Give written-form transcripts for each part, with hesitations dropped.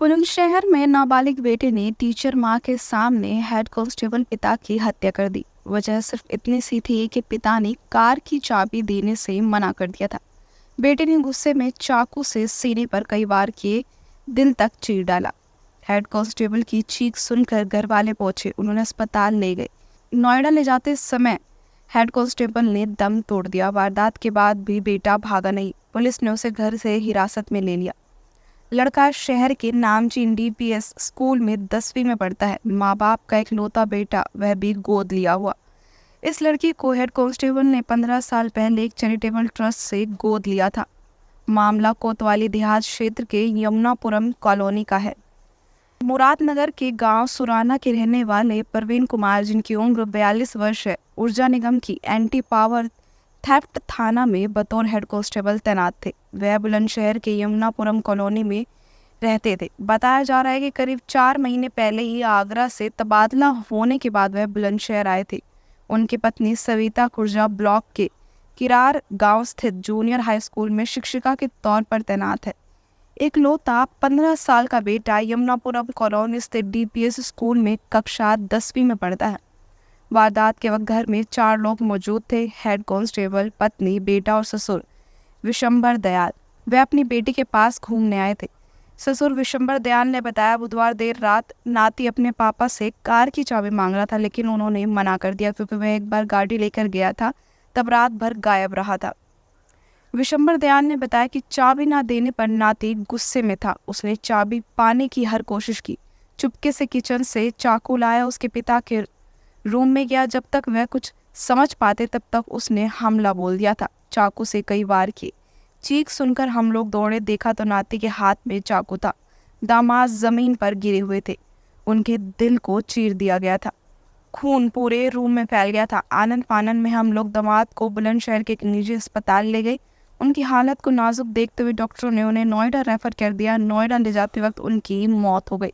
बुलंदशहर में नाबालिग बेटे ने टीचर मां के सामने हेड कांस्टेबल पिता की हत्या कर दी। वजह सिर्फ इतनी सी थी कि पिता ने कार की चाबी देने से मना कर दिया था। बेटे ने गुस्से में चाकू से सीने पर कई वार किए, दिल तक चीर डाला। हेड कांस्टेबल की चीख सुनकर घर वाले पहुंचे, उन्होंने अस्पताल ले गए। नोएडा ले जाते समय हेड कांस्टेबल ने दम तोड़ दिया। वारदात के बाद भी बेटा भागा नहीं, पुलिस ने उसे घर से हिरासत में ले लिया। लड़का शहर के नामचीन DPS स्कूल में 10वीं में पढ़ता है। माँ बाप का इकलौता बेटा, वह भी गोद लिया हुआ। इस लड़की को हेड कांस्टेबल ने 15 साल पहले एक चैरिटेबल ट्रस्ट से गोद लिया था। मामला कोतवाली देहात क्षेत्र के यमुनापुरम कॉलोनी का है। मुरादनगर के गांव सुराना के रहने वाले प्रवीण कुमार, जिनकी उम्र 42 वर्ष है, ऊर्जा निगम की एंटी पावर थेफ्ट थाना में बतौर हेड कांस्टेबल तैनात थे। वह बुलंदशहर के यमुनापुरम कॉलोनी में रहते थे। बताया जा रहा है कि करीब 4 महीने पहले ही आगरा से तबादला होने के बाद वह बुलंदशहर आए थे। उनकी पत्नी सविता खुर्जा ब्लॉक के किरार गांव स्थित जूनियर हाई स्कूल में शिक्षिका के तौर पर तैनात है। इकलौता 15 साल का बेटा यमुनापुरम कॉलोनी स्थित DPS स्कूल में कक्षा 10वीं में पढ़ता है। वारदात के वक्त घर में 4 लोग मौजूद थे। हेड कांस्टेबल, पत्नी, बेटा और ससुर विशंबर दयाल। वे अपनी बेटी के पास घूमने आए थे। ससुर विशंबर दयाल ने बताया, बुधवार देर रात नाती अपने पापा से कार की चाबी मांग रहा था, लेकिन उन्होंने मना कर दिया क्योंकि वह एक बार गाड़ी लेकर गया था, तब रात भर गायब रहा था। विशंबर दयाल ने बताया कि चाबी ना देने पर नाती गुस्से में था। उसने चाबी पाने की हर कोशिश की। चुपके से किचन से चाकू लाया, उसके पिता के रूम में गया। जब तक वह कुछ समझ पाते तब तक उसने हमला बोल दिया था। चाकू से कई वार किए। चीख सुनकर हम लोग दौड़े, देखा तो नाती के हाथ में चाकू था। दामाद जमीन पर गिरे हुए थे, उनके दिल को चीर दिया गया था। खून पूरे रूम में फैल गया था। आनंद फानन में हम लोग दामाद को बुलंदशहर के एक निजी अस्पताल ले गए। उनकी हालत को नाजुक देखते हुए डॉक्टरों ने उन्हें नोएडा रेफर कर दिया। नोएडा ले जाते वक्त उनकी मौत हो गई।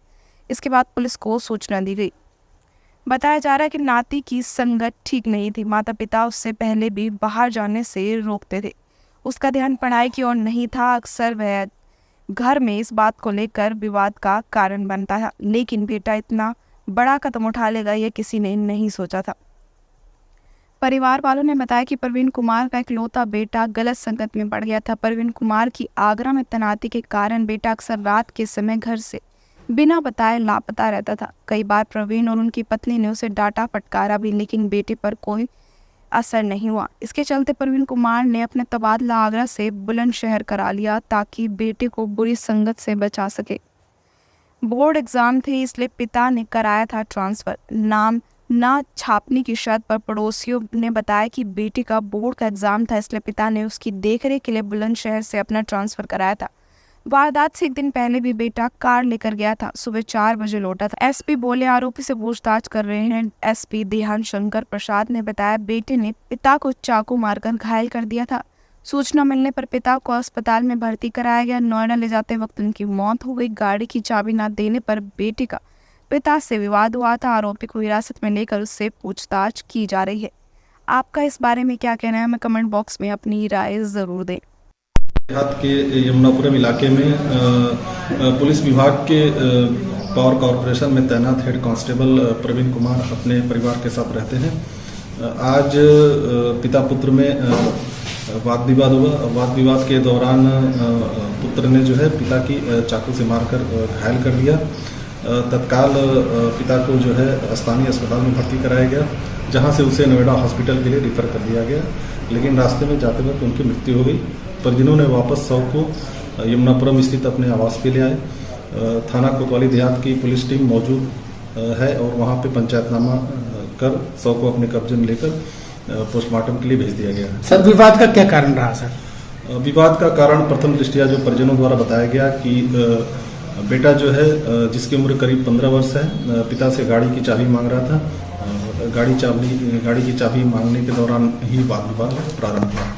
इसके बाद पुलिस को सूचना दी गई। बताया जा रहा है कि नाती की संगत ठीक नहीं थी। माता पिता उससे पहले भी बाहर जाने से रोकते थे। उसका ध्यान पढ़ाई की ओर नहीं था। अक्सर वह घर में इस बात को लेकर विवाद का कारण बनता था, लेकिन बेटा इतना बड़ा कदम उठा लेगा यह किसी ने नहीं सोचा था। परिवार वालों ने बताया कि प्रवीण कुमार का इकलौता बेटा गलत संगत में पड़ गया था। प्रवीण कुमार की आगरा में तैनाती के कारण बेटा अक्सर रात के समय घर से बिना बताए लापता रहता था। कई बार प्रवीण और उनकी पत्नी ने उसे डांटा फटकारा भी, लेकिन बेटे पर कोई असर नहीं हुआ। इसके चलते प्रवीण कुमार ने अपने तबादला आगरा से बुलंदशहर करा लिया ताकि बेटे को बुरी संगत से बचा सके। बोर्ड एग्जाम थे, इसलिए पिता ने कराया था ट्रांसफर। नाम ना छापने की शर्त पर पड़ोसियों ने बताया कि बेटी का बोर्ड का एग्जाम था, इसलिए पिता ने उसकी देखरेख के लिए बुलंदशहर से अपना ट्रांसफर कराया था। वारदात से एक दिन पहले भी बेटा कार लेकर गया था। सुबह 4 बजे लौटा था। SP बोले, आरोपी से पूछताछ कर रहे हैं। SP देहान शंकर प्रसाद ने बताया, बेटे ने पिता को चाकू मारकर घायल कर दिया था। सूचना मिलने पर पिता को अस्पताल में भर्ती कराया गया। नोएडा ले जाते वक्त उनकी मौत हो गई। गाड़ी की चाबी न देने पर बेटे का पिता से विवाद हुआ था। आरोपी को हिरासत में लेकर उससे पूछताछ की जा रही है। आपका इस बारे में क्या कहना है, हमें कमेंट बॉक्स में अपनी राय जरूर दें। देहात के यमुनापुरम इलाके में पुलिस विभाग के पावर कॉरपोरेशन में तैनात हेड कांस्टेबल प्रवीण कुमार अपने परिवार के साथ रहते हैं। आज पिता पुत्र में वाद विवाद हुआ। वाद विवाद के दौरान पुत्र ने जो है पिता की चाकू से मारकर घायल कर दिया। तत्काल पिता को जो है स्थानीय अस्पताल में भर्ती कराया गया, जहां से उसे नोएडा हॉस्पिटल के लिए रिफर कर दिया गया, लेकिन रास्ते में जाते वक्त उनकी मृत्यु हो गई। परिजनों ने वापस शव को यमुनापुरम स्थित अपने आवास पे ले आए। थाना कोतवाली देहात की पुलिस टीम मौजूद है और वहां पे पंचायतनामा कर शव को अपने कब्जे में लेकर पोस्टमार्टम के लिए भेज दिया गया। सर, विवाद का क्या कारण रहा सर? विवाद का कारण प्रथम दृष्टया जो परिजनों द्वारा बताया गया कि बेटा जो है जिसकी उम्र करीब 15 वर्ष है, पिता से गाड़ी की चाबी मांग रहा था। गाड़ी की चाबी मांगने के दौरान ही वाद विवाद प्रारंभ हुआ।